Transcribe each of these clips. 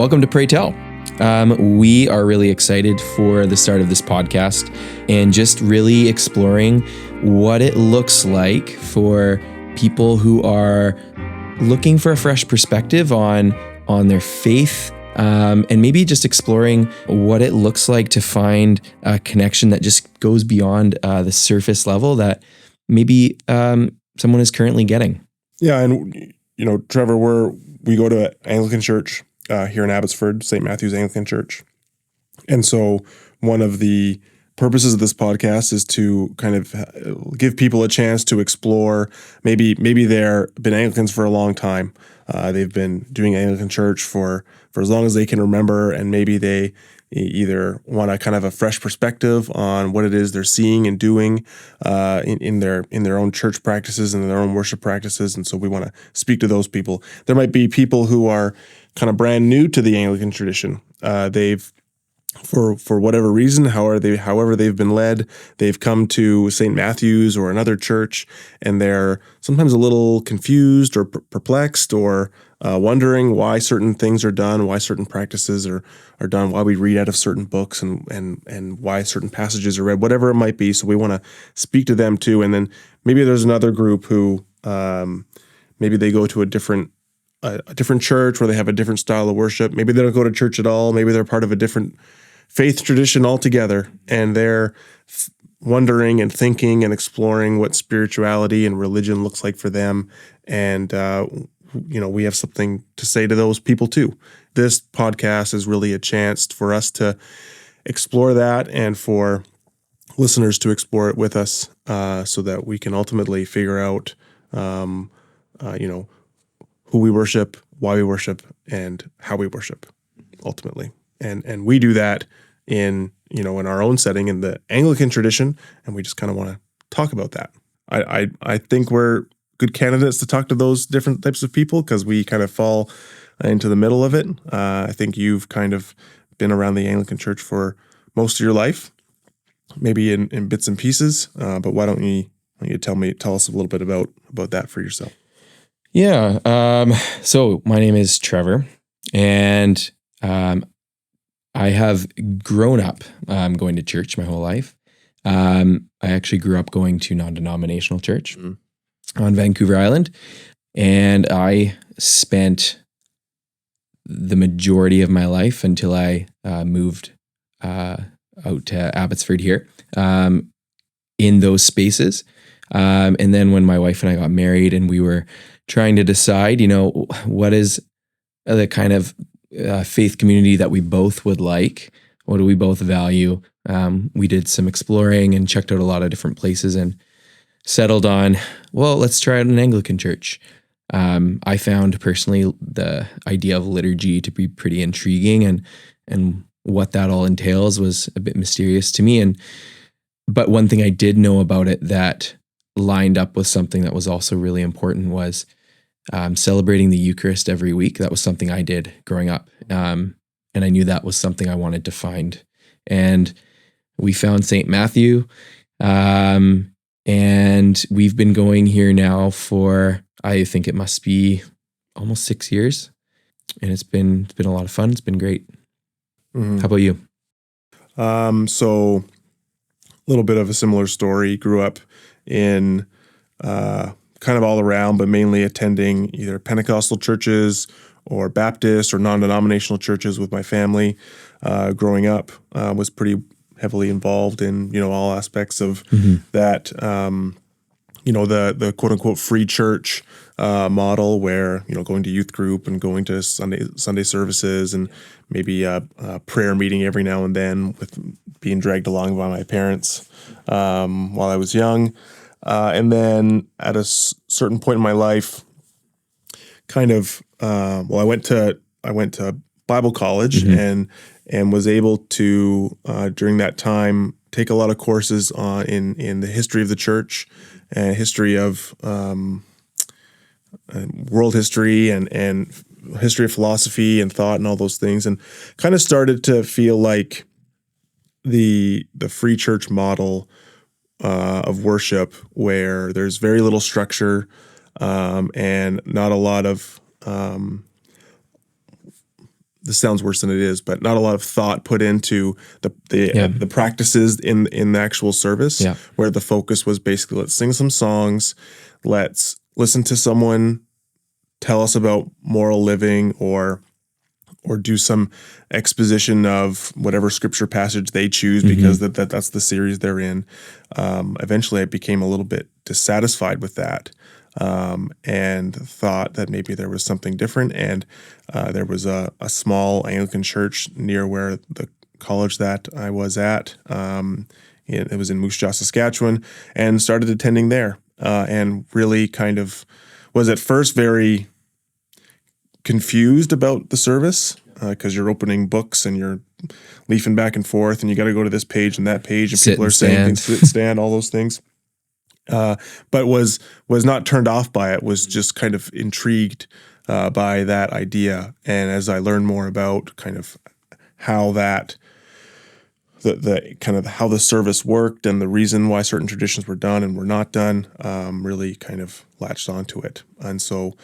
Welcome to Pray Tell. We are really excited for the start of this podcast and just really exploring what it looks like for people who are looking for a fresh perspective on their faith, and maybe just exploring what it looks like to find a connection that just goes beyond the surface level that maybe someone is currently getting. Yeah, and Trevor, we go to Anglican Church here in Abbotsford, St. Matthew's Anglican Church. And so one of the purposes of this podcast is to kind of give people a chance to explore. Maybe they've been Anglicans for a long time. They've been doing Anglican Church for as long as they can remember, and maybe they either want a kind of a fresh perspective on what it is they're seeing and doing in their own church practices and their own worship practices. And so we want to speak to those people. There might be people who are kind of brand new to the Anglican tradition. They've for whatever reason, however they've been led, they've come to St. Matthew's or another church, and they're sometimes a little confused or perplexed or wondering why certain things are done, why certain practices are done, why we read out of certain books, and why certain passages are read, whatever it might be. So we want to speak to them too. And then maybe there's another group who maybe they go to a different church where they have a different style of worship. Maybe they don't go to church at all. Maybe they're part of a different faith tradition altogether, and they're wondering and thinking and exploring what spirituality and religion looks like for them. And we have something to say to those people too. This podcast is really a chance for us to explore that and for listeners to explore it with us, so that we can ultimately figure out, who we worship, why we worship, and how we worship, ultimately. And we do that in our own setting in the Anglican tradition, and we just kind of want to talk about that. I think we're good candidates to talk to those different types of people because we kind of fall into the middle of it. I think you've kind of been around the Anglican Church for most of your life, maybe in bits and pieces. But why don't you tell us a little bit about that for yourself? Yeah. So my name is Trevor, and I have grown up going to church my whole life. I actually grew up going to non-denominational church on Vancouver Island, and I spent the majority of my life until I moved out to Abbotsford here in those spaces. And then when my wife and I got married and we were trying to decide, what is the kind of faith community that we both would like, what do we both value? We did some exploring and checked out a lot of different places and settled on, well, let's try out an Anglican church. I found personally the idea of liturgy to be pretty intriguing, and what that all entails was a bit mysterious to me. But one thing I did know about it that lined up with something that was also really important was celebrating the Eucharist every week. That was something I did growing up. And I knew that was something I wanted to find. And we found St. Matthew. And we've been going here now for, I think it must be almost 6 years. And it's been a lot of fun. It's been great. Mm-hmm. How about you? So a little bit of a similar story. Grew up in kind of all around, but mainly attending either Pentecostal churches or Baptist or non-denominational churches with my family. Growing up, was pretty heavily involved in all aspects of that. The quote unquote free church model, where going to youth group and going to Sunday services and maybe a prayer meeting every now and then, with being dragged along by my parents while I was young. And then at a certain point in my life, kind of, I went to Bible college and was able to, during that time, take a lot of courses in the history of the church and history of world history and history of philosophy and thought and all those things, and kind of started to feel like the free church model of worship, where there's very little structure and not a lot of this sounds worse than it is, but not a lot of thought put into the practices in the actual service, where the focus was basically, let's sing some songs, let's listen to someone tell us about moral living, or do some exposition of whatever scripture passage they choose, because that's the series they're in. Eventually, I became a little bit dissatisfied with that, and thought that maybe there was something different. And there was a small Anglican church near where the college that I was at. It was in Moose Jaw, Saskatchewan, and started attending there, and really kind of was at first very confused about the service, because you're opening books and you're leafing back and forth, and you got to go to this page and that page, and people are saying things, sit, stand, all those things. But was not turned off by it, was just kind of intrigued by that idea. And as I learned more about kind of how that the kind of how the service worked and the reason why certain traditions were done and were not done, really kind of latched onto it. And so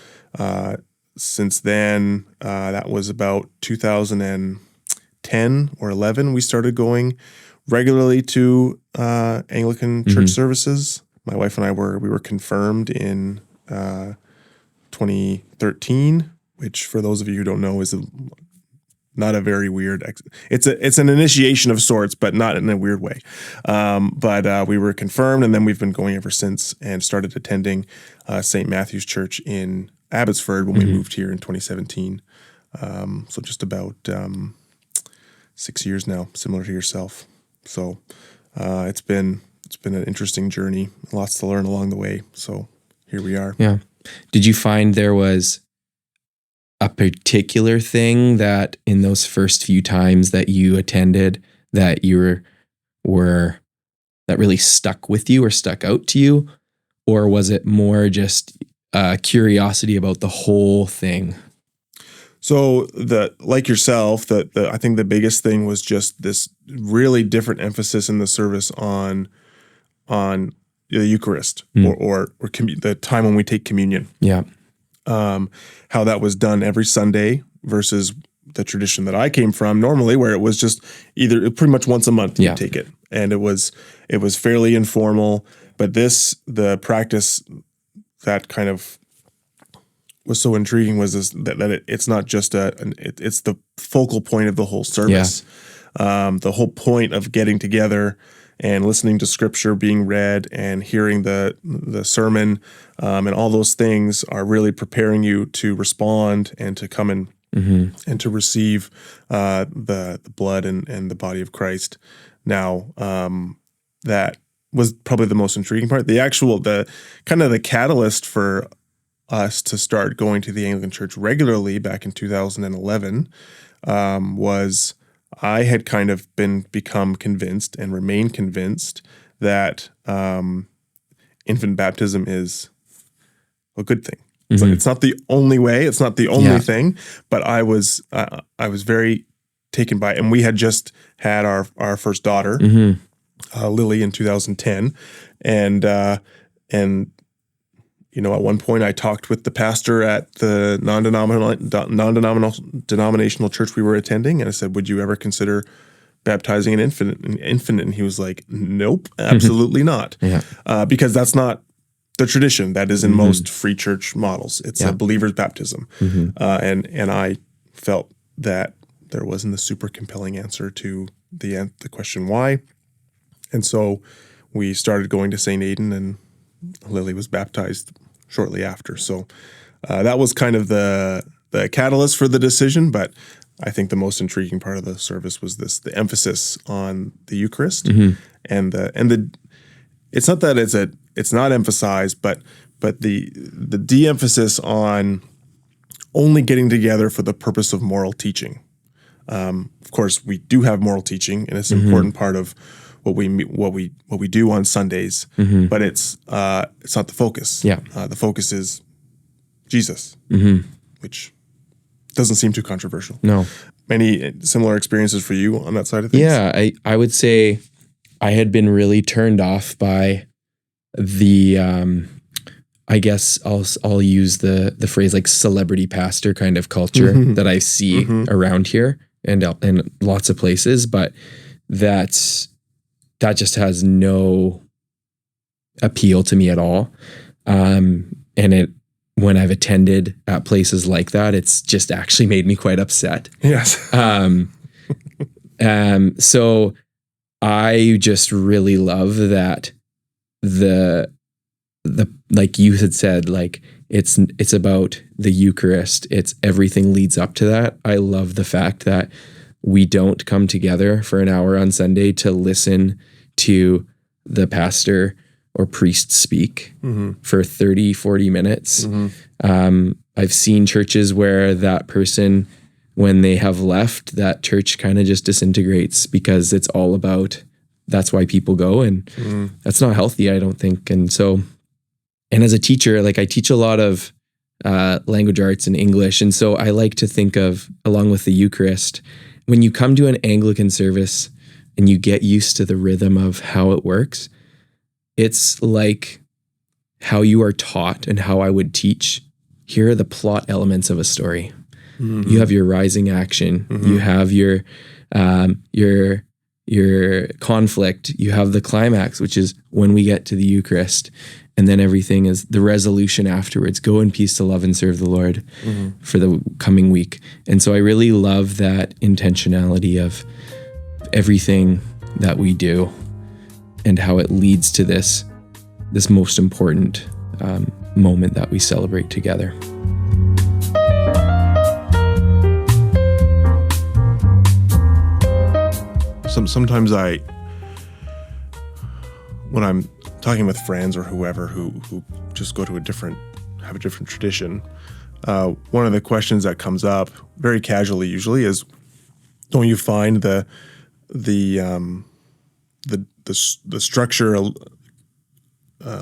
since then, that was about 2010 or 11, we started going regularly to Anglican Church services. My wife and I we were confirmed in 2013, which, for those of you who don't know, is not a very weird. It's an initiation of sorts, but not in a weird way. But we were confirmed, and then we've been going ever since, and started attending St. Matthew's Church in Abbotsford when we moved here in 2017. So just about 6 years now, similar to yourself. So it's been an interesting journey, lots to learn along the way. So here we are. Yeah. Did you find there was a particular thing that in those first few times that you attended that you were that really stuck with you or stuck out to you? Or was it more just curiosity about the whole thing? So like yourself, I think the biggest thing was just this really different emphasis in the service on the Eucharist, or the time when we take communion. Yeah. How that was done every Sunday versus the tradition that I came from normally, where it was just pretty much once a month you take it. And it was fairly informal, but the practice that kind of was so intriguing was that it's not just it's the focal point of the whole service. The whole point of getting together and listening to scripture being read and hearing the sermon, and all those things are really preparing you to respond and to come in and to receive the blood and the body of Christ. Now, that was probably the most intriguing part. The kind of the catalyst for us to start going to the Anglican Church regularly back in 2011 was I had kind of become convinced and remain convinced that infant baptism is a good thing. It's not the only way, it's not the only thing, but I was very taken by it. And we had just had our first daughter, Lily, in 2010, and at one point I talked with the pastor at the non-denominational church we were attending, and I said, "Would you ever consider baptizing an infant?" And he was like, "Nope, absolutely not," because that's not the tradition that is in most free church models. It's a believer's baptism, and I felt that there wasn't a super compelling answer to the question why, and so we started going to St. Aidan, and Lily was baptized shortly after. So that was kind of the catalyst for the decision. But I think the most intriguing part of the service was the emphasis on the Eucharist, and it's not that it's not emphasized, but the de-emphasis on only getting together for the purpose of moral teaching. Of course, we do have moral teaching, and it's an important part of what we do on Sundays, but it's not the focus. The focus is Jesus, which doesn't seem too controversial. No. Many similar experiences for you on that side of things? Yeah, I would say I had been really turned off by the I guess I'll use the phrase like celebrity pastor kind of culture that I see around here and lots of places, but that just has no appeal to me at all. When I've attended at places like that, it's just actually made me quite upset. Yes. So I just really love that the like you had said, like it's about the Eucharist. It's everything leads up to that. I love the fact that we don't come together for an hour on Sunday to listen to the pastor or priest speak for 30, 40 minutes. I've seen churches where that person, when they have left, that church kind of just disintegrates because it's all about, that's why people go. And that's not healthy, I don't think. And as a teacher, like I teach a lot of language arts and English. And so I like to think of, along with the Eucharist, when you come to an Anglican service and you get used to the rhythm of how it works, it's like how you are taught and how I would teach. Here are the plot elements of a story. You have your rising action. You have your conflict. You have the climax, which is when we get to the Eucharist. And then everything is the resolution afterwards. Go in peace to love and serve the Lord for the coming week. And so I really love that intentionality of everything that we do and how it leads to this most important moment that we celebrate together. Sometimes when I'm talking with friends or whoever who just go to have a different tradition, one of the questions that comes up very casually usually is, don't you find the structure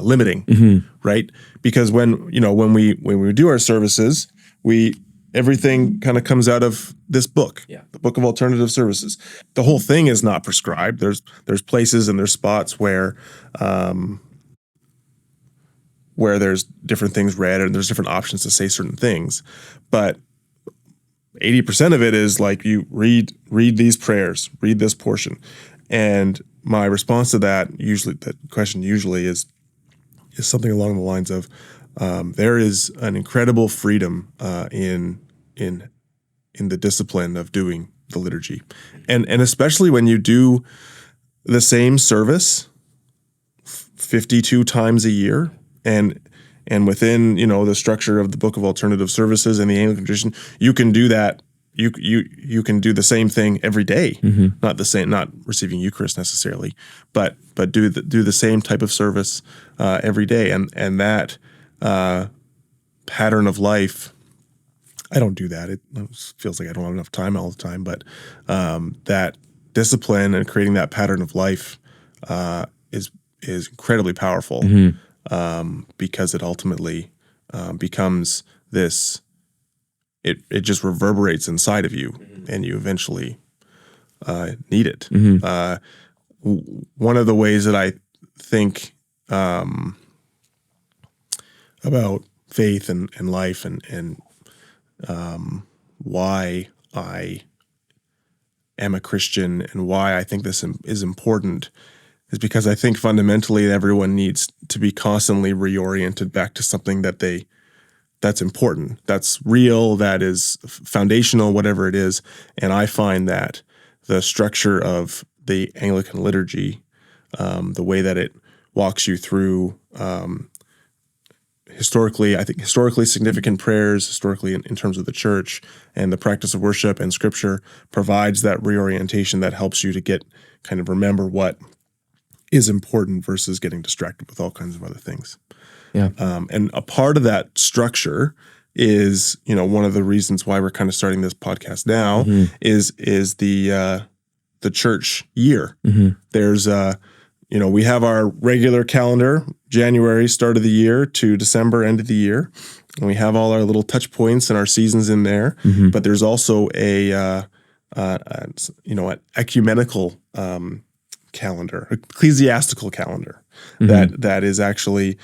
limiting, right? Because when we do our services, everything kind of comes out of this book, the Book of Alternative Services. The whole thing is not prescribed. There's places and there's spots where there's different things read and there's different options to say certain things. But 80% of it is like you read these prayers, read this portion. And my response to that question usually is something along the lines of, there is an incredible freedom in the discipline of doing the liturgy, and especially when you do the same service 52 times a year, and within the structure of the Book of Alternative Services and the Anglican tradition, you can do that. You can do the same thing every day, not receiving Eucharist necessarily, but do the same type of service every day, and that pattern of life. I don't do that. It feels like I don't have enough time all the time, but that discipline and creating that pattern of life is incredibly powerful, because it ultimately becomes this. It just reverberates inside of you, and you eventually need it. One of the ways that I think about faith and life and why I am a Christian and why I think this is important is because I think fundamentally everyone needs to be constantly reoriented back to something that's important, that's real, that is foundational, whatever it is. And I find that the structure of the Anglican liturgy, the way that it walks you through historically significant prayers, historically in terms of the church and the practice of worship and scripture, provides that reorientation that helps you to get kind of remember what is important versus getting distracted with all kinds of other things. Yeah. And a part of that structure is, one of the reasons why we're kind of starting this podcast now is the church year. There's we have our regular calendar, January, start of the year, to December, end of the year. And we have all our little touch points and our seasons in there. But there's also an ecumenical calendar, ecclesiastical calendar that is actually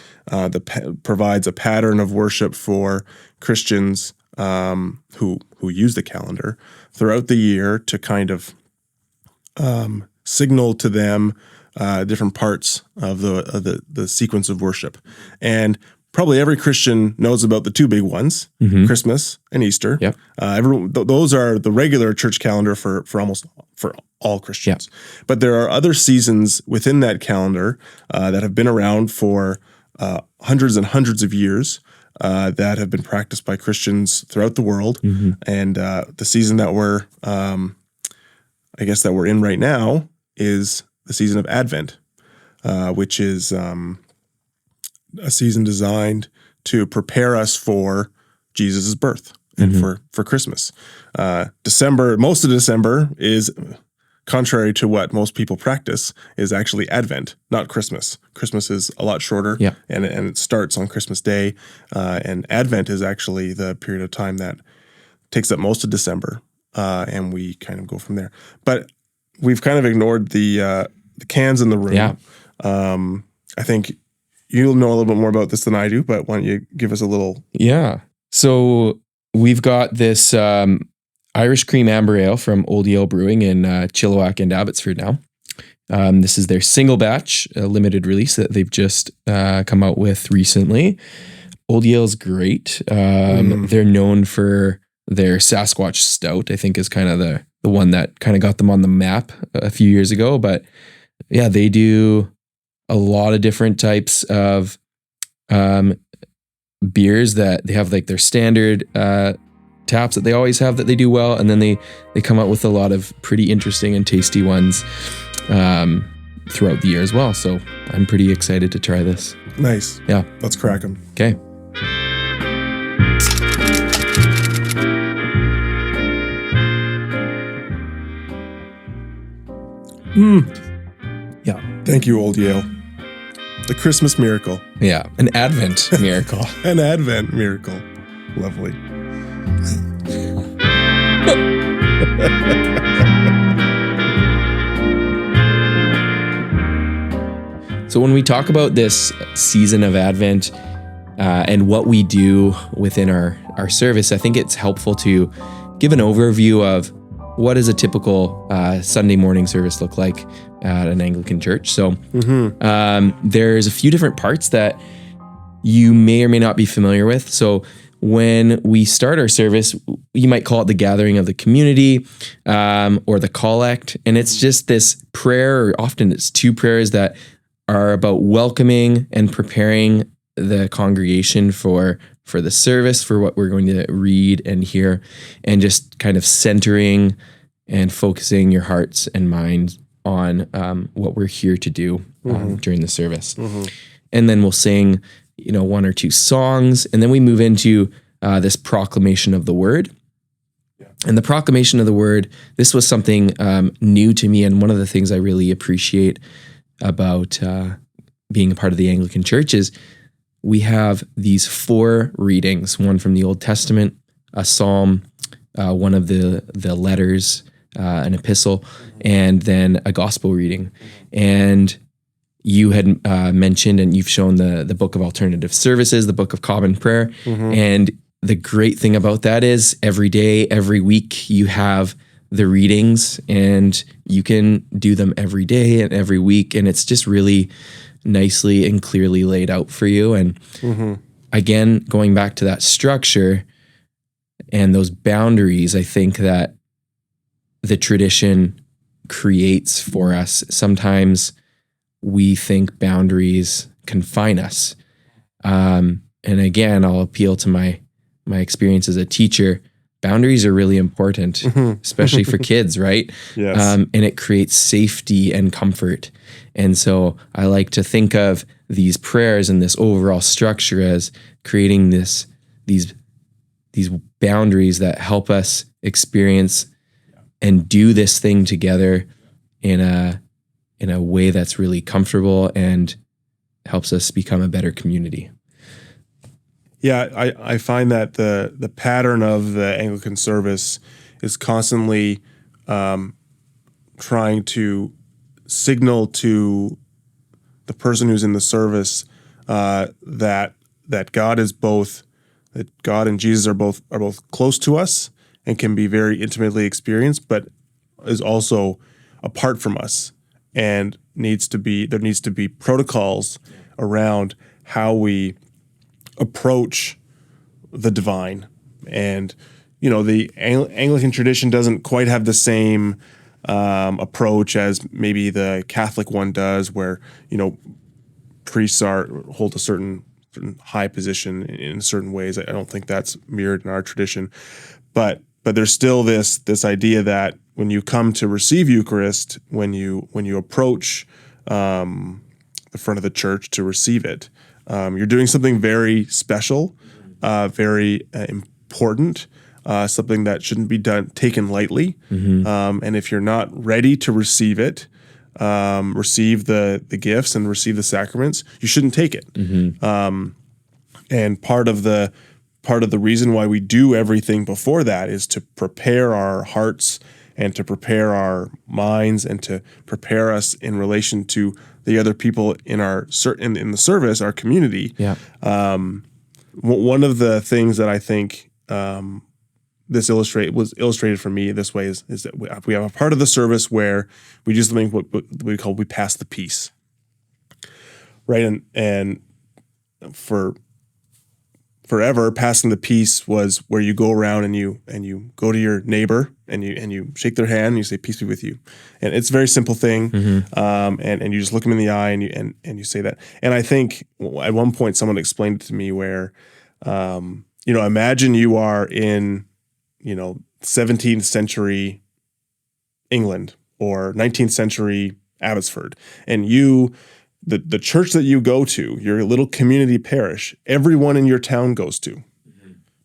provides a pattern of worship for Christians who use the calendar throughout the year to kind of signal to them different parts of the sequence of worship. And probably every Christian knows about the two big ones, Christmas and Easter. Yep. Those are the regular church calendar for all Christians. Yep. But there are other seasons within that calendar that have been around for hundreds and hundreds of years that have been practiced by Christians throughout the world. And the season that we're in right now is the season of Advent, which is a season designed to prepare us for Jesus' birth and for Christmas. Most of December is, contrary to what most people practice, is actually Advent, not Christmas. Christmas is a lot shorter, and it starts on Christmas Day, and Advent is actually the period of time that takes up most of December, and we kind of go from there. But we've kind of ignored the cans in the room. Yeah. I think you'll know a little bit more about this than I do, but why don't you give us a little? Yeah. So we've got this Irish Cream Amber Ale from Old Yale Brewing in Chilliwack and Abbotsford now. This is their single batch, limited release that they've just come out with recently. Old Yale's great. They're known for their Sasquatch Stout, I think is kind of the one that kind of got them on the map a few years ago. But yeah, they do a lot of different types of beers that they have, like their standard taps that they always have that they do well. And then they come out with a lot of pretty interesting and tasty ones throughout the year as well. So I'm pretty excited to try this. Nice. Yeah. Let's crack them. Okay. Yeah. Thank you, Old Yale. The Christmas miracle. Yeah. An Advent miracle. An Advent miracle. Lovely. So when we talk about this season of Advent and what we do within our service, I think it's helpful to give an overview of what does a typical Sunday morning service look like at an Anglican church. So there's a few different parts that you may or may not be familiar with. So when we start our service, you might call it the gathering of the community or the collect. And it's just this prayer, or often it's two prayers that are about welcoming and preparing the congregation for the service, for what we're going to read and hear, and just kind of centering and focusing your hearts and minds on what we're here to do during the service. And then we'll sing, one or two songs, and then we move into this proclamation of the word. And the proclamation of the word, this was something new to me, and one of the things I really appreciate about being a part of the Anglican Church is we have these 4 readings, one from the Old Testament, a psalm, one of the letters, an epistle, and then a gospel reading. And you had mentioned, and you've shown the Book of Alternative Services, the Book of Common Prayer. And the great thing about that is every day, every week, you have the readings, and you can do them every day and every week. And it's just really nicely and clearly laid out for you. And again, going back to that structure and those boundaries, I think that the tradition creates for us. Sometimes we think boundaries confine us. And again, I'll appeal to my experience as a teacher. Boundaries are really important, especially for kids, right? Yes. And it creates safety and comfort. And so I like to think of these prayers and this overall structure as creating these boundaries that help us experience and do this thing together in a way that's really comfortable and helps us become a better community. Yeah, I find that the pattern of the Anglican service is constantly trying to signal to the person who's in the service that God is both, that God and Jesus are both close to us and can be very intimately experienced, but is also apart from us, and there needs to be protocols around how we approach the divine. And the Anglican tradition doesn't quite have the same approach as maybe the Catholic one does, where priests hold a certain high position in certain ways. I don't think that's mirrored in our tradition, but there's still this idea that when you come to receive Eucharist, when you approach the front of the church to receive it, you're doing something very special, very important, something that shouldn't be taken lightly. And if you're not ready to receive it, receive the gifts and receive the sacraments, you shouldn't take it. And part of the reason why we do everything before that is to prepare our hearts and to prepare our minds and to prepare us in relation to the other people in in the service, our community. Yeah. One of the things that I think was illustrated for me this way is that we have a part of the service where we do something what we pass the peace, right? And forever, passing the peace was where you go around and you go to your neighbor and you shake their hand and you say, "Peace be with you," and it's a very simple thing. And you just look them in the eye and you say that. And I think at one point someone explained it to me where, imagine you are in 17th century England or 19th century Abbotsford, and the church that you go to, your little community parish, everyone in your town goes to,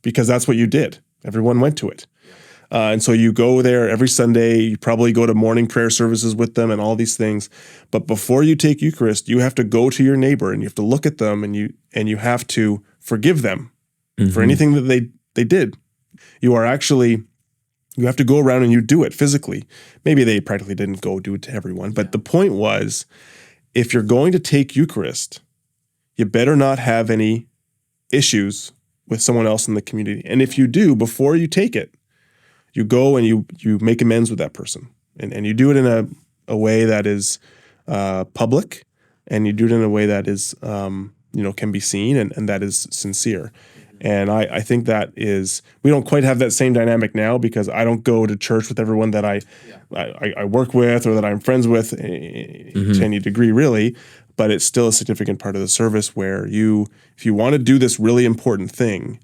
because that's what you did. Everyone went to it. And so you go there every Sunday, you probably go to morning prayer services with them and all these things. But before you take Eucharist, you have to go to your neighbor and you have to look at them and you have to forgive them for anything that they did. You have to go around and you do it physically. Maybe they practically didn't go do it to everyone, but the point was, if you're going to take Eucharist, you better not have any issues with someone else in the community. And if you do, before you take it, you go and you make amends with that person. And you do it in a way that is public, and you do it in a way that is, can be seen and that is sincere. And I think that we don't quite have that same dynamic now, because I don't go to church with everyone that I work with or that I'm friends with to any degree, really. But it's still a significant part of the service where if you want to do this really important thing,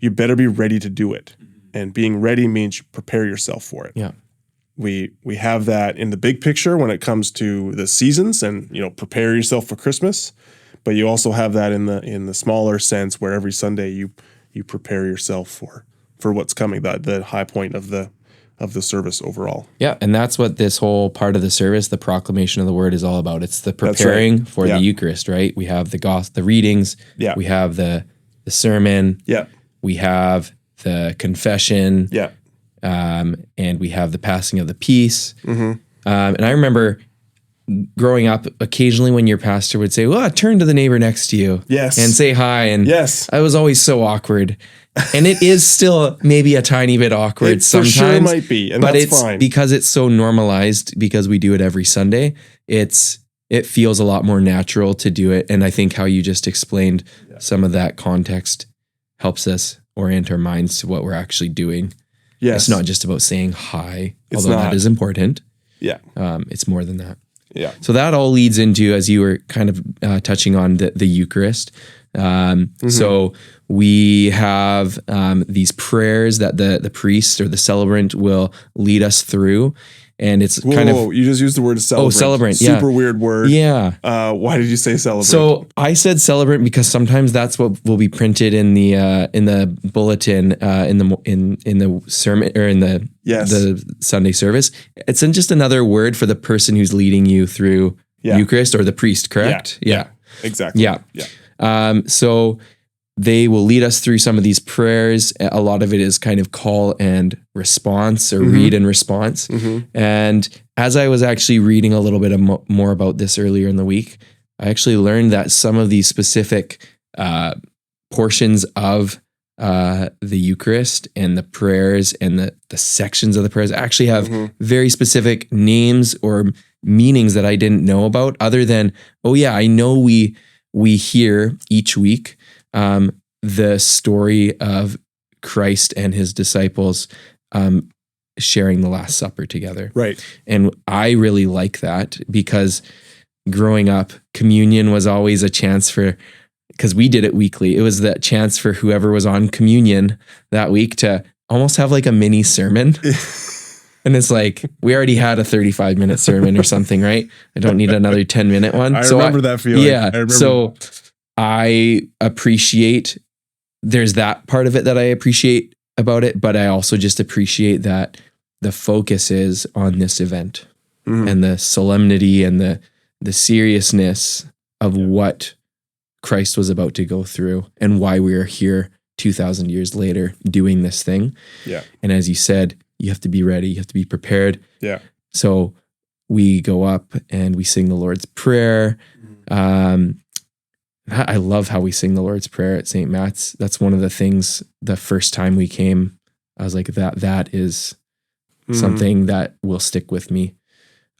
you better be ready to do it. And being ready means you prepare yourself for it. Yeah. We have that in the big picture when it comes to the seasons and, prepare yourself for Christmas. But you also have that in the smaller sense where every Sunday you prepare yourself for what's coming, the high point of the service overall. Yeah, and that's what this whole part of the service, the proclamation of the word, is all about. It's the preparing for the Eucharist, right? We have the readings. Yeah. We have the sermon. Yeah. We have the confession. Yeah. And we have the passing of the peace. And I remember growing up, occasionally when your pastor would say, "Well, turn to the neighbor next to you, and say hi," and I was always so awkward, and it is still maybe a tiny bit awkward it sometimes. For sure might be, and but that's it's fine because it's so normalized, because we do it every Sunday. It feels a lot more natural to do it, and I think how you just explained some of that context helps us orient our minds to what we're actually doing. Yes, it's not just about saying hi, although that is important. Yeah, it's more than that. Yeah. So that all leads into, as you were kind of touching on, the Eucharist. So we have these prayers that the priest or the celebrant will lead us through. And it's you just used the word celebrant. Oh, celebrant. Yeah. Super weird word. Yeah. Why did you say celebrant? So I said celebrant because sometimes that's what will be printed in the bulletin in the sermon or in the Sunday service. It's just another word for the person who's leading you through Eucharist, or the priest, correct? Yeah. Exactly. Yeah. So they will lead us through some of these prayers. A lot of it is kind of call and response, or read and response. And as I was actually reading a little bit more about this earlier in the week, I actually learned that some of these specific portions of the Eucharist and the prayers and the sections of the prayers actually have very specific names or meanings that I didn't know about, other than, oh yeah, I know we hear each week the story of Christ and his disciples sharing the Last Supper together. Right. And I really like that, because growing up, communion was always a chance for, because we did it weekly, it was that chance for whoever was on communion that week to almost have like a mini sermon. And it's like, we already had a 35-minute sermon or something, right? I don't need another 10-minute one. I remember that feeling. Yeah. So I appreciate, there's that part of it that I appreciate about it, but I also just appreciate that the focus is on this event and the solemnity and the seriousness of what Christ was about to go through and why we are here 2,000 years later doing this thing. Yeah. And as you said, you have to be ready. You have to be prepared. Yeah. So we go up and we sing the Lord's Prayer. I love how we sing the Lord's Prayer at St. Matt's. That's one of the things, the first time we came, I was like, that is something that will stick with me.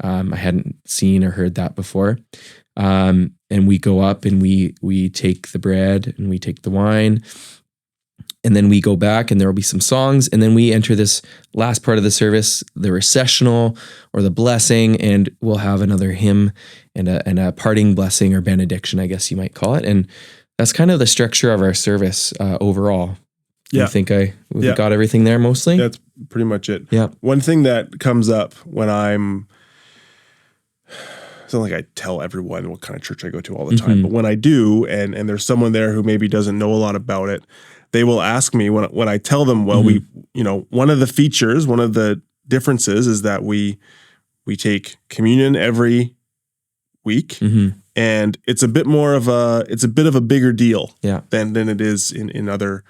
I hadn't seen or heard that before. And we go up and we take the bread and we take the wine, and then we go back and there will be some songs, and then we enter this last part of the service, the recessional or the blessing, and we'll have another hymn and a parting blessing or benediction, I guess you might call it. And that's kind of the structure of our service overall. Yeah. I think we got everything there mostly. That's pretty much it. Yeah. One thing that comes up when it's not like I tell everyone what kind of church I go to all the time, but when I do, and there's someone there who maybe doesn't know a lot about it, they will ask me when I tell them, well, one of the features, one of the differences is that we take communion every week, and it's a bit of a bigger deal than it is in other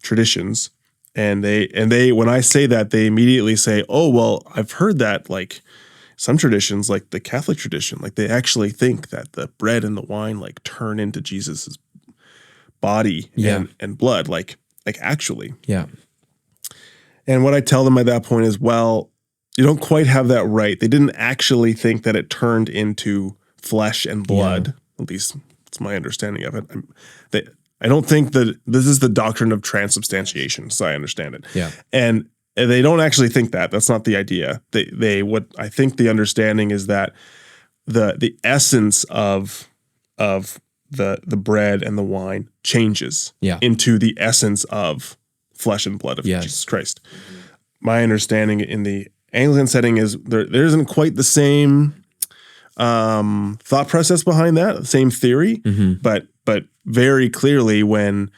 traditions. And they when I say that, they immediately say, oh, well, I've heard that like some traditions, like the Catholic tradition, like they actually think that the bread and the wine like turn into Jesus's body and blood, like actually. Yeah. And what I tell them at that point is, well, you don't quite have that right. They didn't actually think that it turned into flesh and blood. Yeah. At least it's my understanding of it. I don't think that this is the doctrine of transubstantiation, so I understand it. Yeah. And they don't actually think that. That's not the idea. What I think the understanding is that the essence of the bread and the wine changes into the essence of flesh and blood of Jesus Christ. My understanding in the Anglican setting is there isn't quite the same thought process behind that, the same theory, but very clearly when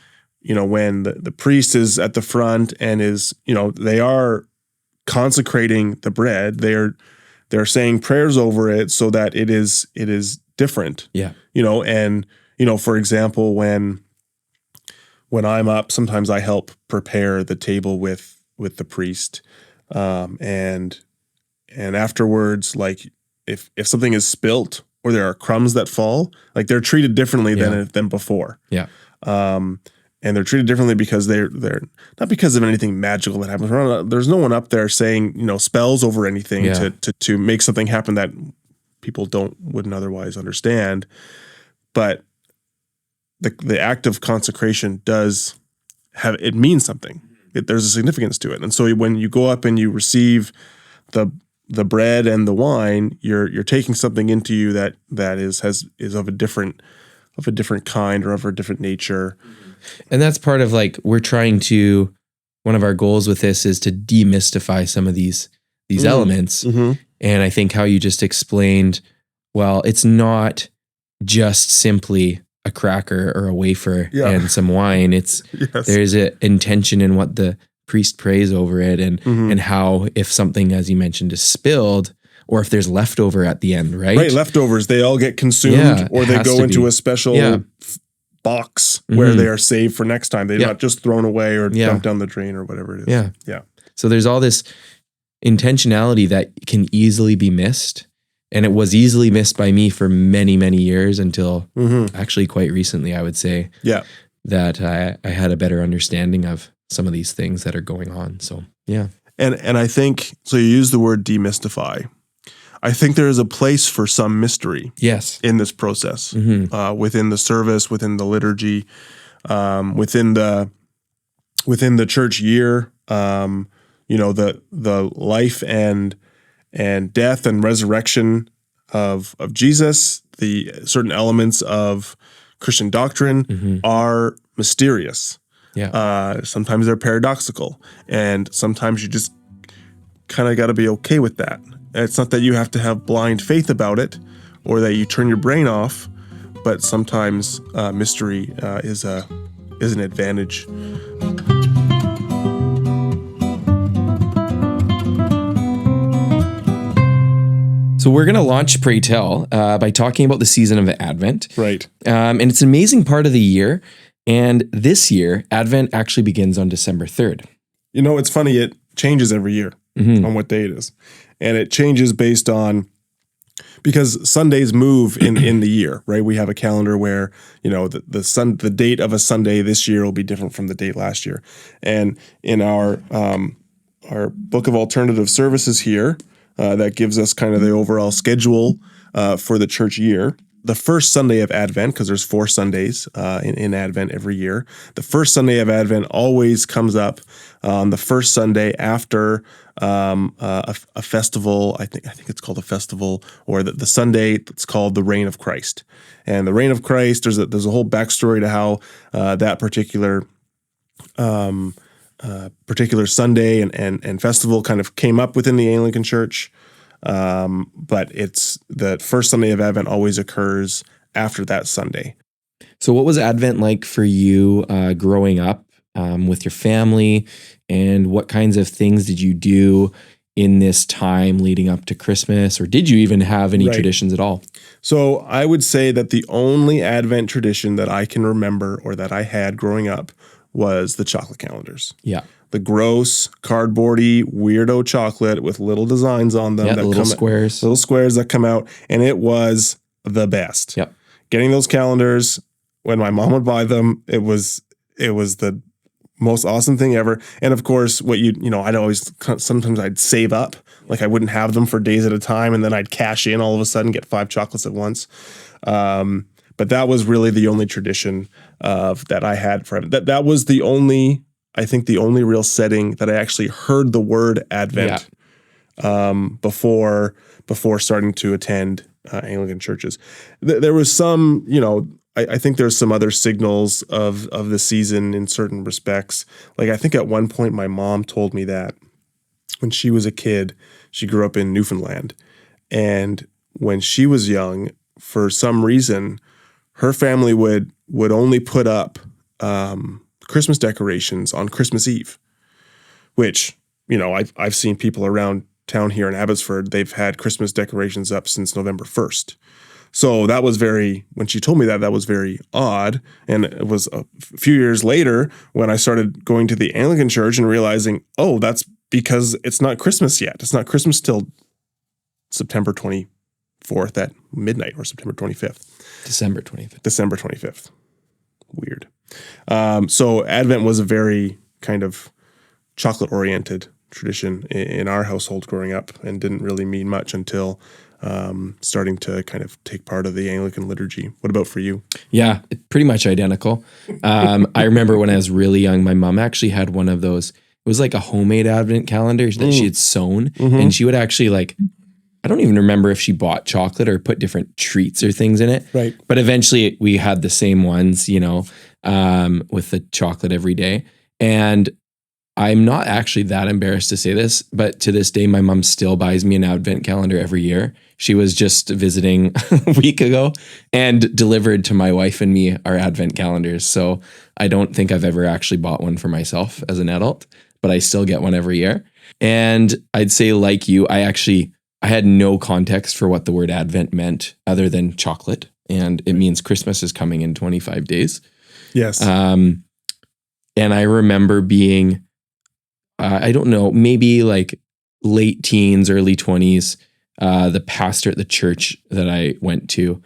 the priest is at the front and is, they are consecrating the bread, they're saying prayers over it so that it is different. Yeah. And for example, when I'm up, sometimes I help prepare the table with the priest. And afterwards, like if something is spilt or there are crumbs that fall, like they're treated differently than before. Yeah. And they're treated differently because they're not because of anything magical that happens. There's no one up there saying, spells over anything to make something happen that people wouldn't otherwise understand. But the act of consecration it means something. There's a significance to it. And so when you go up and you receive the bread and the wine, you're taking something into you that is of a different kind or of a different nature. And that's part of one of our goals with this is to demystify some of these elements. And I think how you just explained, well, it's not just simply a cracker or a wafer and some wine. It's there's an intention in what the priest prays over it, and how if something, as you mentioned, is spilled, or if there's leftover at the end, right? Right, leftovers, they all get consumed, or they go into a special box where they are saved for next time. They're not just thrown away or dumped down the drain or whatever it is. Yeah. So there's all this intentionality that can easily be missed. And it was easily missed by me for many, many years until actually quite recently, I would say, that I had a better understanding of some of these things that are going on. So, yeah. And I think, so you use the word demystify. I think there is a place for some mystery in this process, within the service, within the liturgy, within the church year, the life and death and resurrection of Jesus, the certain elements of Christian doctrine are mysterious. Yeah. Sometimes they're paradoxical, and sometimes you just kind of got to be okay with that. It's not that you have to have blind faith about it or that you turn your brain off, but sometimes mystery is an advantage. So we're going to launch Pray Tell by talking about the season of Advent. Right. And it's an amazing part of the year. And this year, Advent actually begins on December 3rd. You know, it's funny. It changes every year on what day it is. And it changes based on, because Sundays move in the year, right? We have a calendar where, the date of a Sunday this year will be different from the date last year. And in our book of alternative services here, that gives us kind of the overall schedule for the church year. The first Sunday of Advent, because there's 4 Sundays in Advent every year, the first Sunday of Advent always comes up on the first Sunday after a festival. I think it's called a festival, or the Sunday that's called the Reign of Christ. And the Reign of Christ, there's a whole backstory to how that particular Sunday and festival kind of came up within the Anglican Church. But it's the first Sunday of Advent always occurs after that Sunday. So what was Advent like for you growing up with your family, and what kinds of things did you do in this time leading up to Christmas, or did you even have any traditions at all? So I would say that the only Advent tradition that I can remember or that I had growing up was the chocolate calendars. Yeah. The gross, cardboardy, weirdo chocolate with little designs on them. Yeah, little squares. Little squares that come out. And it was the best. Yep. Getting those calendars, when my mom would buy them, it was the most awesome thing ever. And of course, sometimes I'd save up. Like I wouldn't have them for days at a time, and then I'd cash in all of a sudden, get 5 chocolates at once. But that was really the only tradition that I had for Advent. That was the only real setting that I actually heard the word Advent before starting to attend Anglican churches. There was some, I think there's some other signals of the season in certain respects. Like I think at one point my mom told me that when she was a kid, she grew up in Newfoundland, and when she was young, for some reason, her family would only put up Christmas decorations on Christmas Eve, which, I've seen people around town here in Abbotsford, they've had Christmas decorations up since November 1st. So that was when she told me that was very odd. And it was a few years later when I started going to the Anglican Church and realizing, oh, that's because it's not Christmas yet. It's not Christmas till September 24th at midnight, or September 25th. December 25th. December 25th. Weird. So Advent was a very kind of chocolate-oriented tradition in our household growing up, and didn't really mean much until starting to kind of take part of the Anglican liturgy. What about for you? Yeah, pretty much identical. I remember when I was really young, my mom actually had one of those. It was like a homemade Advent calendar that she had sewn, and she would actually I don't even remember if she bought chocolate or put different treats or things in it. Right. But eventually we had the same ones, with the chocolate every day. And I'm not actually that embarrassed to say this, but to this day, my mom still buys me an Advent calendar every year. She was just visiting a week ago and delivered to my wife and me our Advent calendars. So I don't think I've ever actually bought one for myself as an adult, but I still get one every year. And I'd say, like you, I had no context for what the word Advent meant other than chocolate. And it means Christmas is coming in 25 days. Yes. And I remember being, I don't know, maybe late teens, early 20s, the pastor at the church that I went to,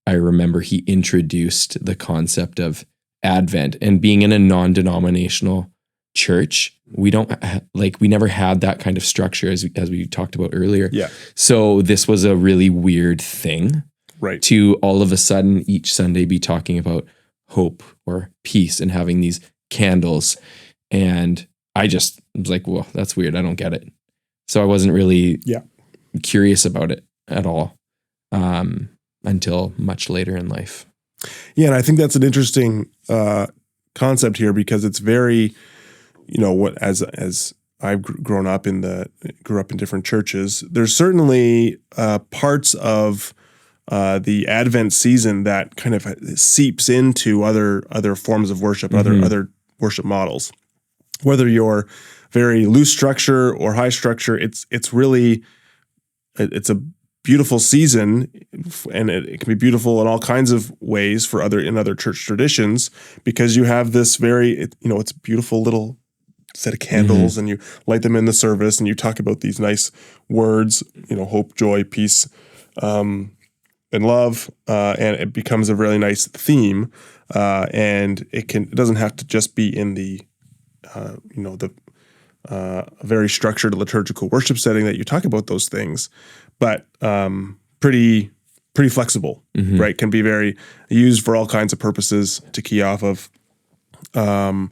I remember he introduced the concept of Advent, and being in a non-denominational church, we never had that kind of structure as we talked about earlier. Yeah. So this was a really weird thing, Right. to all of a sudden each Sunday be talking about hope or peace and having these candles. And I just was like, well, that's weird. I don't get it. So I wasn't really curious about it at all until much later in life. Yeah, and I think that's an interesting concept here, because it's very, as I've grew up in different churches, there's certainly parts of the Advent season that kind of seeps into other forms of worship, other worship models. Whether you're very loose structure or high structure, it's a beautiful season, and it can be beautiful in all kinds of ways for other church traditions, because you have this it's a beautiful little set of candles, and you light them in the service, and you talk about these nice words, hope, joy, peace, and love, and it becomes a really nice theme, and it doesn't have to just be in the very structured liturgical worship setting that you talk about those things, but pretty flexible, right? Can be very used for all kinds of purposes to key off of, and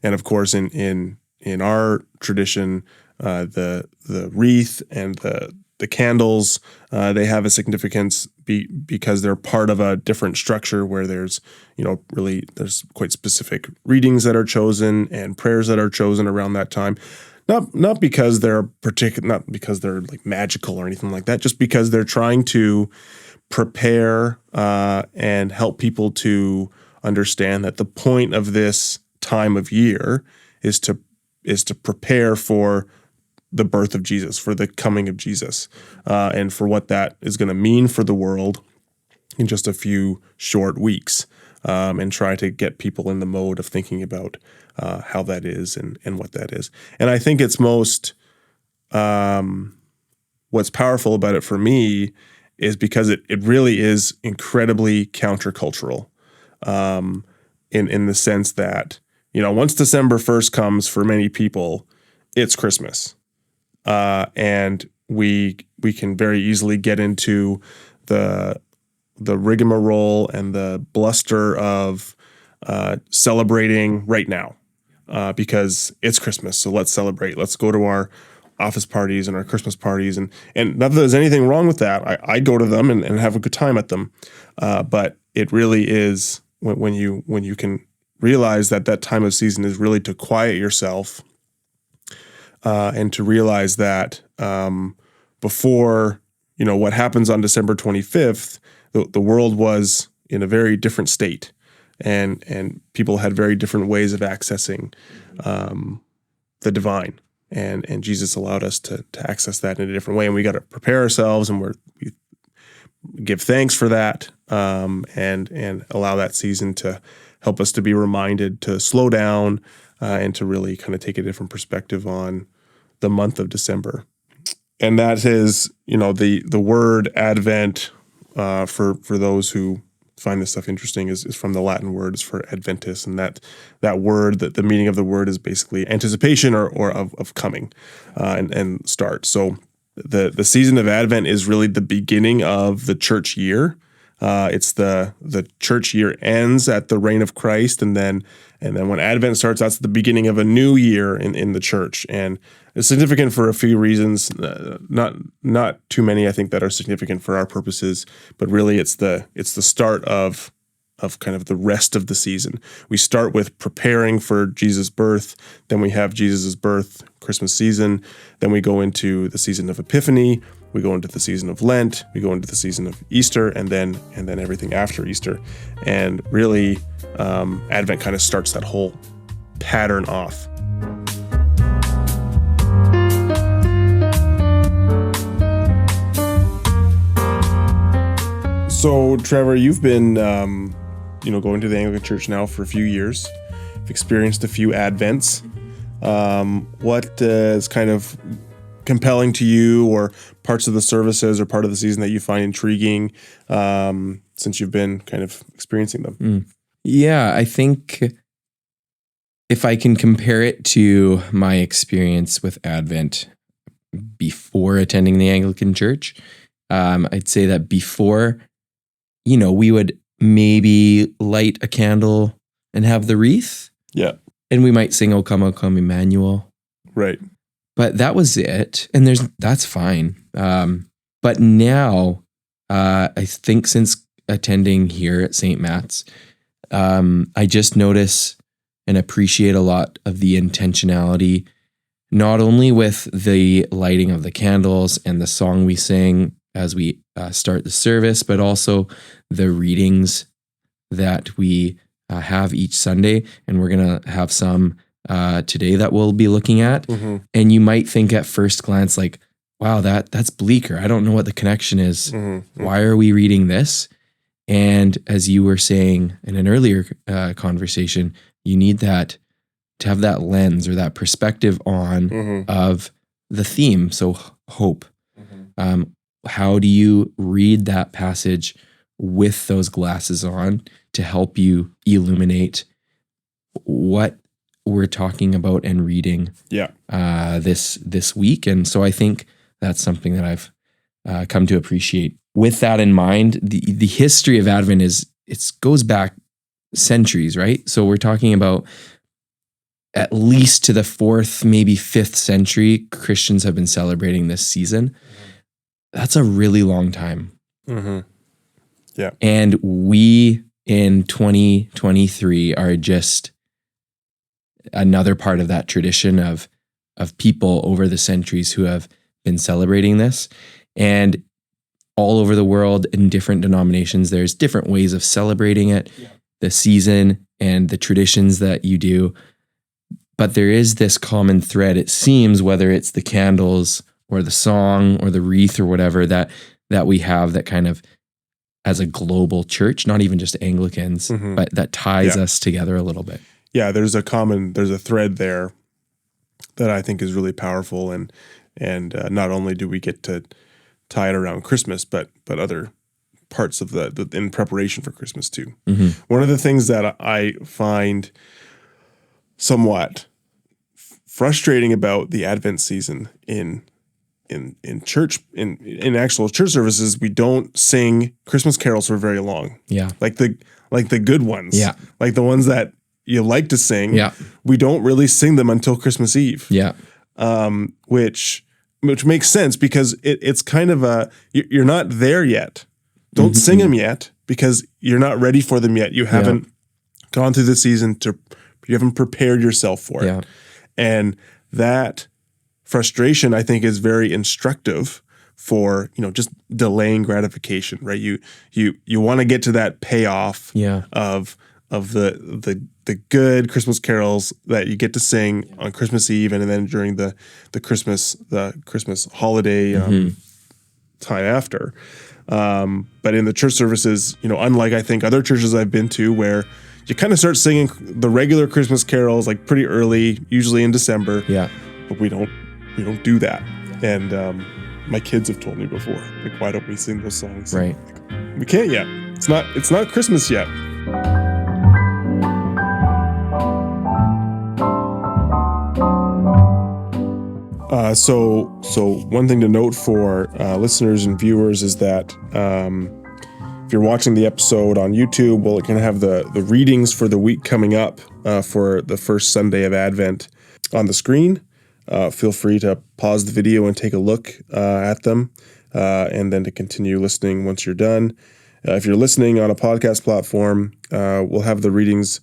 of course in our tradition, the wreath and the candles, they have a significance because they're part of a different structure where there's there's quite specific readings that are chosen and prayers that are chosen around that time. Not because they're not because they're like magical or anything like that, just because they're trying to prepare and help people to understand that the point of this time of year is to prepare for the birth of Jesus, for the coming of Jesus, and for what that is going to mean for the world in just a few short weeks, and try to get people in the mode of thinking about how that is and what that is. And I think it's most what's powerful about it for me is because it really is incredibly countercultural, in the sense that, once December 1st comes, for many people, it's Christmas. And we can very easily get into the rigmarole and the bluster of celebrating right now, because it's Christmas. So let's celebrate. Let's go to our office parties and our Christmas parties, and not that there's anything wrong with that. I go to them and have a good time at them. But it really is when you can realize that time of season is really to quiet yourself, and to realize that before what happens on December 25th, the world was in a very different state, and people had very different ways of accessing the divine, and Jesus allowed us to access that in a different way, and we got to prepare ourselves, and we give thanks for that, and allow that season to help us to be reminded to slow down, and to really kind of take a different perspective on the month of December. And that is, the word Advent, for those who find this stuff interesting, is from the Latin words for Adventus, and that word, that the meaning of the word is basically anticipation or of coming, and start. So the season of Advent is really the beginning of the church year. It's the church year ends at the reign of Christ, and then when Advent starts, that's the beginning of a new year in the church. And it's significant for a few reasons, not too many, I think, that are significant for our purposes, but really it's the start of kind of the rest of the season. We start with preparing for Jesus' birth, then we have Jesus' birth, Christmas season, then we go into the season of Epiphany, we go into the season of Lent, we go into the season of Easter, and then everything after Easter. And really, Advent kind of starts that whole pattern off. So, Trevor, you've been, going to the Anglican Church now for a few years. You've experienced a few Advents. What is kind of compelling to you, or parts of the services or part of the season that you find intriguing since you've been kind of experiencing them? Yeah, I think if I can compare it to my experience with Advent before attending the Anglican Church, I'd say that before, we would maybe light a candle and have the wreath. Yeah. And we might sing O Come, Emmanuel. Right. But that was it. And that's fine. But now, I think since attending here at St. Matt's, I just notice and appreciate a lot of the intentionality, not only with the lighting of the candles and the song we sing as we start the service, but also the readings that we have each Sunday. And we're going to have some today that we'll be looking at. Mm-hmm. And you might think at first glance, like, wow, that's bleaker. I don't know what the connection is. Mm-hmm. Why are we reading this? And as you were saying in an earlier conversation, you need that to have that lens or that perspective on of the theme. So hope. How do you read that passage with those glasses on to help you illuminate what we're talking about and reading this week? And so I think that's something that I've come to appreciate. With that in mind, the history of Advent goes back centuries, right? So we're talking about at least to the 4th, maybe 5th century, Christians have been celebrating this season. That's a really long time. Mm-hmm. Yeah. And we in 2023 are just another part of that tradition of people over the centuries who have been celebrating this. And all over the world in different denominations, there's different ways of celebrating it, the season and the traditions that you do. But there is this common thread, it seems, whether it's the candles or the song or the wreath or whatever that we have that kind of as a global church, not even just Anglicans, but that ties us together a little bit. Yeah, there's a thread there that I think is really powerful, and not only do we get to tie it around Christmas, but other parts of the in preparation for Christmas too. One of the things that I find somewhat frustrating about the Advent season in church, in actual church services, we don't sing Christmas carols for very long. Yeah, like the good ones. Yeah, like the ones that you like to sing. Yeah, we don't really sing them until Christmas Eve. Yeah, which makes sense because it's kind of you're not there yet. Don't sing them yet because you're not ready for them yet. You haven't gone through the season you haven't prepared yourself for it. And that frustration, I think, is very instructive for, just delaying gratification, right? You want to get to that payoff of the good Christmas carols that you get to sing on Christmas Eve and then during the Christmas holiday time after. But in the church services, unlike I think other churches I've been to where you kind of start singing the regular Christmas carols like pretty early, usually in December. Yeah. But we don't do that. And my kids have told me before, like, why don't we sing those songs? Right. We can't yet. It's not Christmas yet. So one thing to note for listeners and viewers is that if you're watching the episode on YouTube, well, it can have the readings for the week coming up for the first Sunday of Advent on the screen. Feel free to pause the video and take a look at them, and then to continue listening once you're done. If you're listening on a podcast platform, we'll have the readings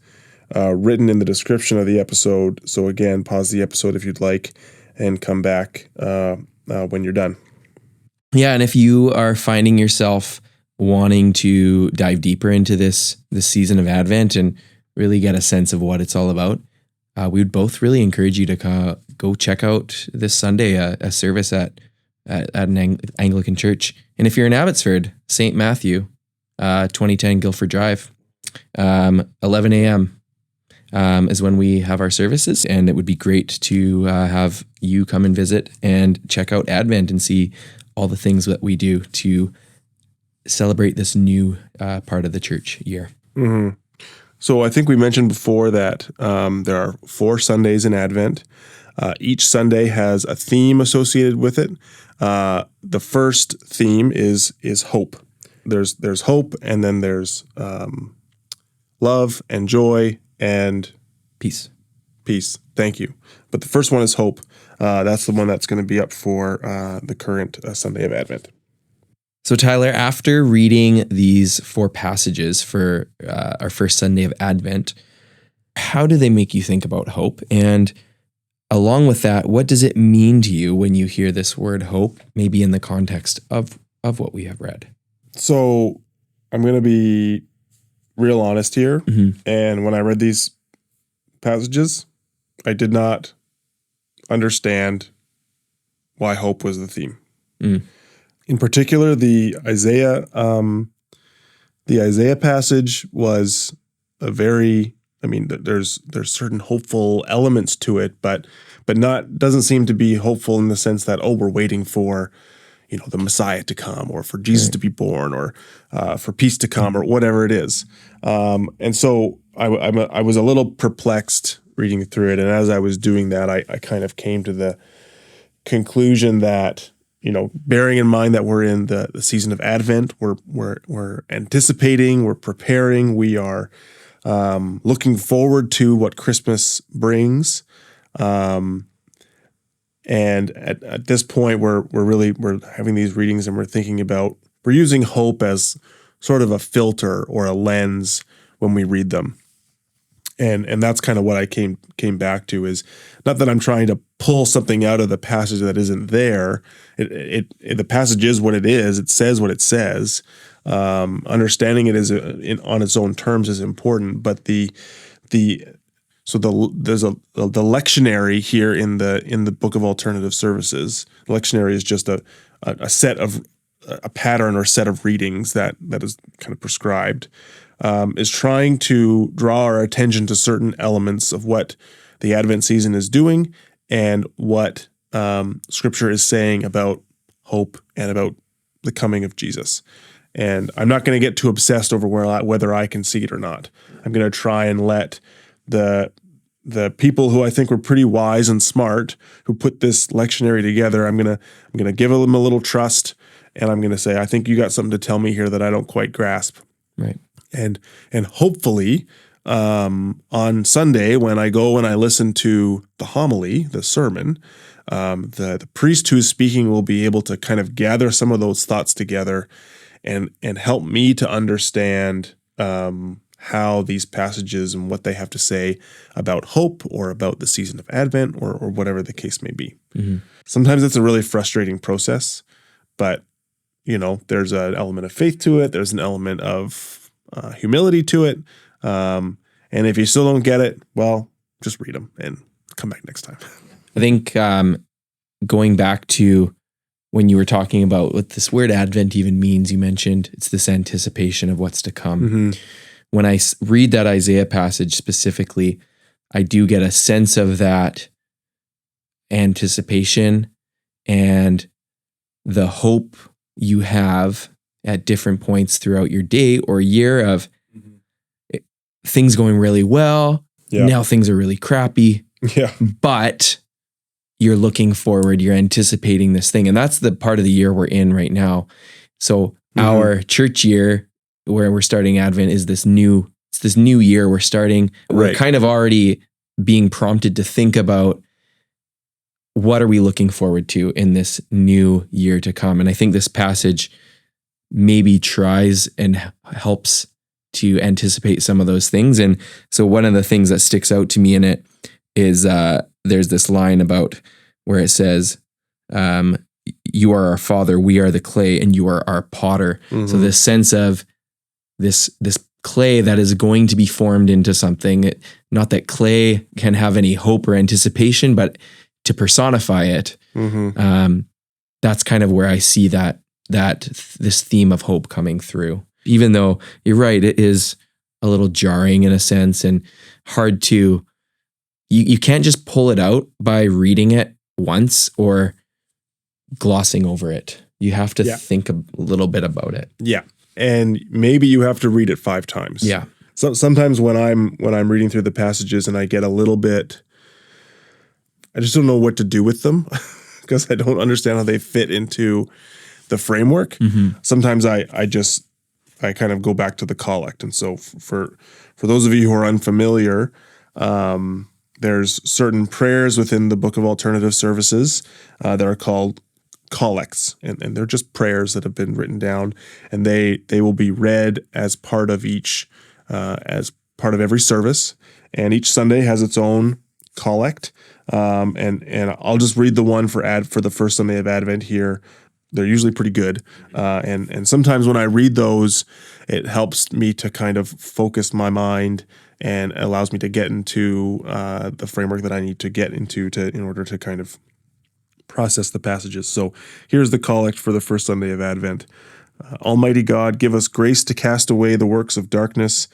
written in the description of the episode. So again, pause the episode if you'd like and come back when you're done. Yeah, and if you are finding yourself wanting to dive deeper into this season of Advent and really get a sense of what it's all about, we would both really encourage you to go check out this Sunday a service at an Anglican Church. And if you're in Abbotsford, St. Matthew, 2010 Guilford Drive, 11 a.m. is when we have our services, and it would be great to have you come and visit and check out Advent and see all the things that we do to celebrate this new part of the church year. Mm-hmm. So I think we mentioned before that there are 4 Sundays in Advent. Each Sunday has a theme associated with it. The first theme is hope. There's hope, and then there's love and joy and Peace. Thank you. But the first one is hope. That's the one that's going to be up for the current Sunday of Advent. So Tyler, after reading these 4 passages for our first Sunday of Advent, how do they make you think about hope? And along with that, what does it mean to you when you hear this word hope, maybe in the context of what we have read? So I'm going to be real honest here. Mm-hmm. And when I read these passages, I did not understand why hope was the theme. Mm. In particular, the Isaiah passage was a very, there's certain hopeful elements to it, but doesn't seem to be hopeful in the sense that, we're waiting for, the Messiah to come, or for Jesus to be born, or for peace to come, or whatever it is. And so I was a little perplexed reading through it, and as I was doing that, I kind of came to the conclusion that, bearing in mind that we're in the season of Advent, we're anticipating, we're preparing, we are looking forward to what Christmas brings, and at this point, we're having these readings, and we're using hope as sort of a filter or a lens when we read them. And that's kind of what I came back to, is not that I'm trying to pull something out of the passage that isn't there. The passage is what it is. It says what it says. Understanding it on its own terms is important. But there's the lectionary here in the Book of Alternative Services. The lectionary is just a set of a pattern or set of readings that is kind of prescribed. Is trying to draw our attention to certain elements of what the Advent season is doing and what Scripture is saying about hope and about the coming of Jesus. And I'm not going to get too obsessed over whether I can see it or not. I'm going to try and let the people who I think were pretty wise and smart, who put this lectionary together, I'm going to give them a little trust, and I'm going to say, I think you got something to tell me here that I don't quite grasp. Right. And hopefully on Sunday, when I go and I listen to the homily, the sermon, the priest who's speaking will be able to kind of gather some of those thoughts together and help me to understand how these passages and what they have to say about hope or about the season of Advent or whatever the case may be. Mm-hmm. Sometimes it's a really frustrating process, but there's an element of faith to it. There's an element of humility to it. And if you still don't get it, well, just read them and come back next time. I think going back to when you were talking about what this word Advent even means, you mentioned it's this anticipation of what's to come. Mm-hmm. When I read that Isaiah passage specifically, I do get a sense of that anticipation and the hope you have at different points throughout your day or year of things going really well. Yeah. Now things are really crappy. Yeah. But you're looking forward, you're anticipating this thing. And that's the part of the year we're in right now. So our church year where we're starting Advent is this new year we're starting. We're kind of already being prompted to think about what are we looking forward to in this new year to come. And I think this passage maybe tries and helps to anticipate some of those things. And so one of the things that sticks out to me in it is there's this line about where it says, you are our father, we are the clay, and you are our potter. Mm-hmm. So this sense of this clay that is going to be formed into something, not that clay can have any hope or anticipation, but to personify it, that's kind of where I see that this theme of hope coming through. Even though you're right, it is a little jarring in a sense and hard to, you can't just pull it out by reading it once or glossing over it. You have to think a little bit about it. Yeah. And maybe you have to read it 5 times. Yeah. So sometimes when I'm reading through the passages and I get a little bit, I just don't know what to do with them because I don't understand how they fit into the framework. Sometimes I kind of go back to the collect. And so for those of you who are unfamiliar, there's certain prayers within the Book of Alternative Services that are called collects, and they're just prayers that have been written down, and they will be read as part of every service, and each Sunday has its own collect. And I'll just read the one for the first Sunday of Advent here. They're usually pretty good, and sometimes when I read those, it helps me to kind of focus my mind and allows me to get into the framework that I need to get into in order to kind of process the passages. So here's the collect for the first Sunday of Advent. Almighty God, give us grace to cast away the works of darkness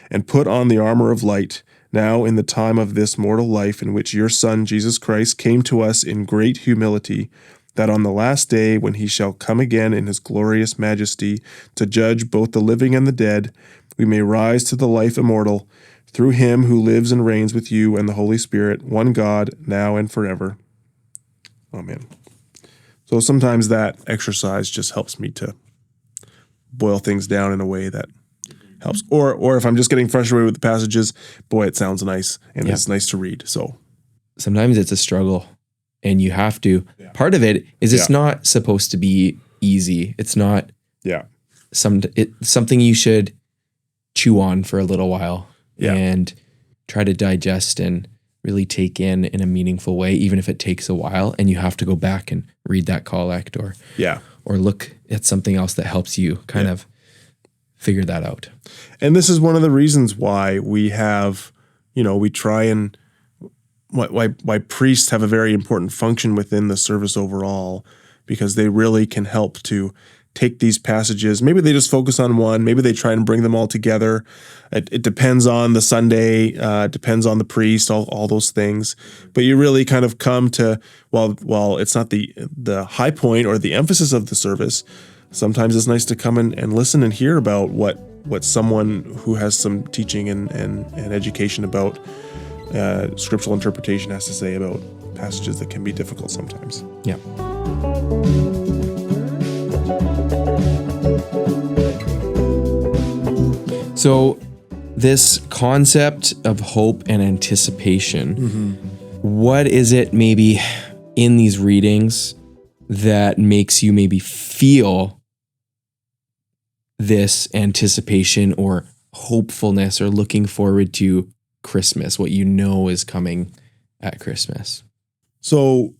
and put on the armor of light, now in the time of this mortal life in which your Son, Jesus Christ, came to us in great humility, that on the last day, when he shall come again in his glorious majesty to judge both the living and the dead, we may rise to the life immortal, through him who lives and reigns with you and the Holy Spirit, one God, now and forever. Amen. So sometimes that exercise just helps me to boil things down in a way that helps. Or if I'm just getting frustrated with the passages, boy, it sounds nice and it's nice to read. So sometimes it's a struggle, and you have to. Part of it is it's not supposed to be easy. It's not something you should chew on for a little while and try to digest and really take in a meaningful way, even if it takes a while, and you have to go back and read that collect or look at something else that helps you kind of figure that out. And this is one of the reasons why we have, we try and why priests have a very important function within the service overall, because they really can help to take these passages. Maybe they just focus on one. Maybe they try and bring them all together. It depends on the Sunday, depends on the priest, all those things. But you really kind of come to, while it's not the high point or the emphasis of the service, sometimes it's nice to come and listen and hear about what someone who has some teaching and education about scriptural interpretation has to say about passages that can be difficult sometimes. Yeah. So this concept of hope and anticipation, what is it maybe in these readings that makes you maybe feel this anticipation or hopefulness or looking forward to Christmas, what you know is coming at Christmas? So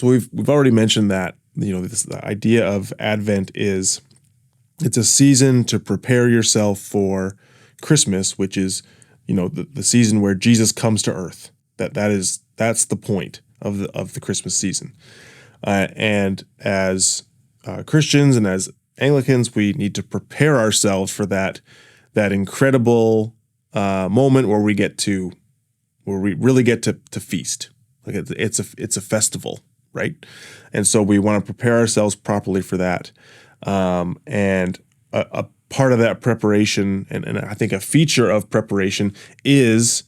we've already mentioned that, the idea of Advent is it's a season to prepare yourself for Christmas, which is, the season where Jesus comes to earth. That's the point of the Christmas season. And as Christians and as Anglicans, we need to prepare ourselves for that incredible moment where we really get to feast. Like it's a festival, right? And so we want to prepare ourselves properly for that. And a part of that preparation, and I think a feature of preparation, is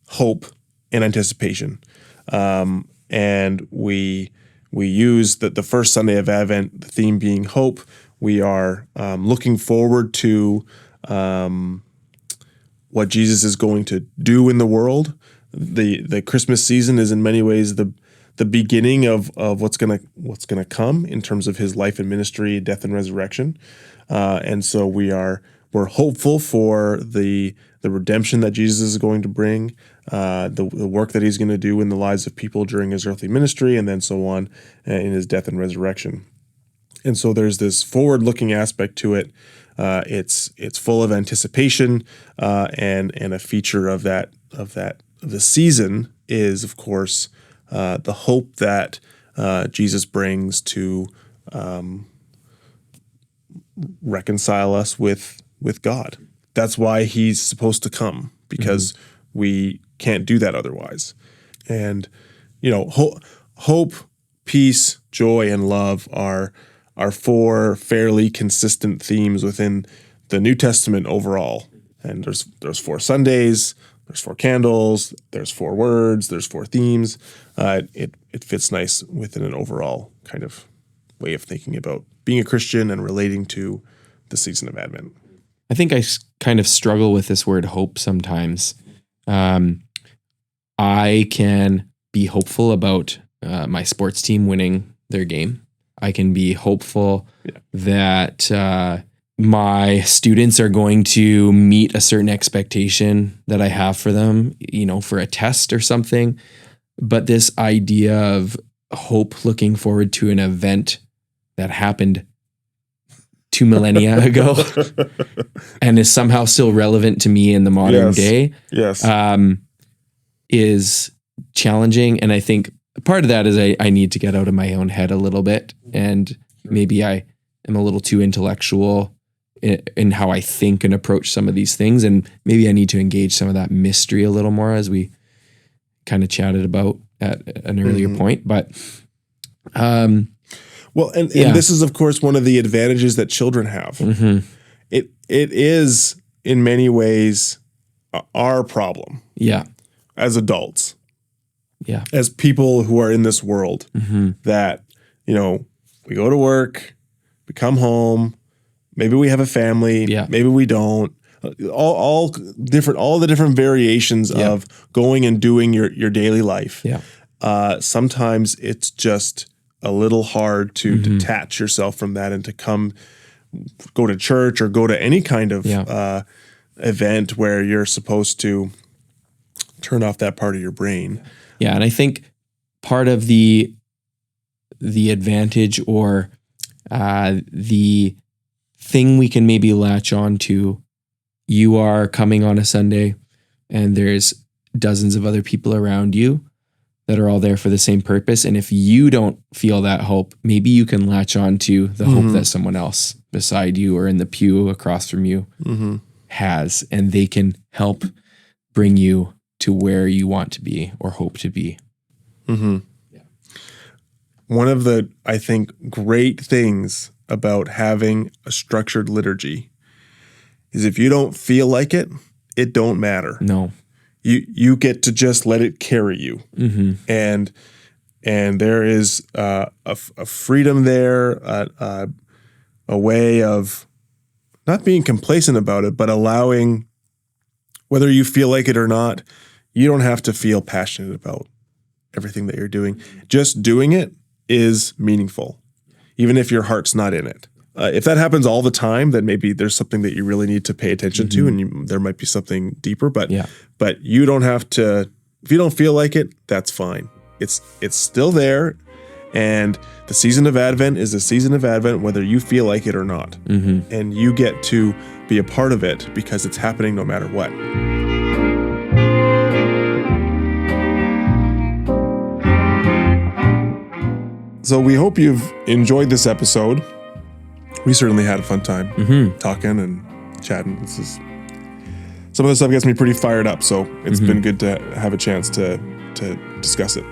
hope and anticipation. And we use the first Sunday of Advent, the theme being hope. We are looking forward to what Jesus is going to do in the world. The Christmas season is in many ways the beginning of what's gonna come in terms of his life and ministry, death and resurrection. And so we're hopeful for the redemption that Jesus is going to bring, the work that he's going to do in the lives of people during his earthly ministry, and then so on in his death and resurrection. And so there's this forward-looking aspect to it. It's full of anticipation, and a feature of the season is, of course, the hope that Jesus brings to reconcile us with God. That's why he's supposed to come, because we can't do that otherwise. And, hope, peace, joy, and love are four fairly consistent themes within the New Testament overall. And there's 4 Sundays, there's 4 candles, there's 4 words, there's 4 themes. It fits nice within an overall kind of way of thinking about being a Christian and relating to the season of Advent. I think I kind of struggle with this word hope sometimes. I can be hopeful about my sports team winning their game. I can be hopeful that my students are going to meet a certain expectation that I have for them, for a test or something. But this idea of hope looking forward to an event that happened 2 millennia ago and is somehow still relevant to me in the modern day is challenging. And I think part of that is I need to get out of my own head a little bit. And maybe I am a little too intellectual in how I think and approach some of these things. And maybe I need to engage some of that mystery a little more, as we kind of chatted about at an earlier point. But and this is, of course, one of the advantages that children have. It is in many ways our problem. As adults. As people who are in this world, that, we go to work, we come home, maybe we have a family, maybe we don't. All the different variations of going and doing your daily life. Sometimes it's just a little hard to detach yourself from that and to go to church or go to any kind of event where you're supposed to turn off that part of your brain. Yeah, and I think part of the advantage or the thing we can maybe latch on to, you are coming on a Sunday and there's dozens of other people around you that are all there for the same purpose. And if you don't feel that hope, maybe you can latch on to the hope that someone else beside you or in the pew across from you has, and they can help bring you to where you want to be or hope to be. One of the, I think, great things about having a structured liturgy is if you don't feel like it, it don't matter. No. You get to just let it carry you. And there is a freedom there, a way of not being complacent about it, but allowing, whether you feel like it or not, you don't have to feel passionate about everything that you're doing. Just doing it is meaningful, even if your heart's not in it. If that happens all the time, then maybe there's something that you really need to pay attention to, and there might be something deeper. But you don't have to. If you don't feel like it, that's fine. It's still there, and the season of Advent is the season of Advent, whether you feel like it or not, and you get to be a part of it because it's happening no matter what. So we hope you've enjoyed this episode. We certainly had a fun time talking and chatting. Some of this stuff gets me pretty fired up, so it's been good to have a chance to discuss it.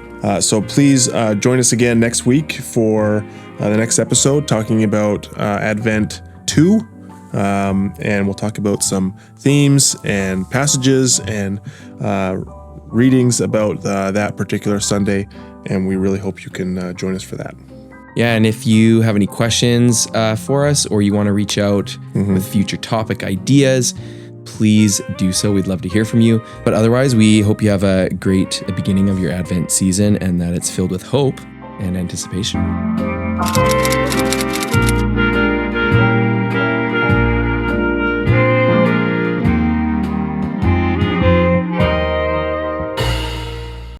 So please join us again next week for the next episode, talking about Advent 2, and we'll talk about some themes and passages and readings about that particular Sunday, and we really hope you can join us for that. Yeah, and if you have any questions for us, or you want to reach out with future topic ideas, please do so. We'd love to hear from you. But otherwise, we hope you have a great beginning of your Advent season and that it's filled with hope and anticipation.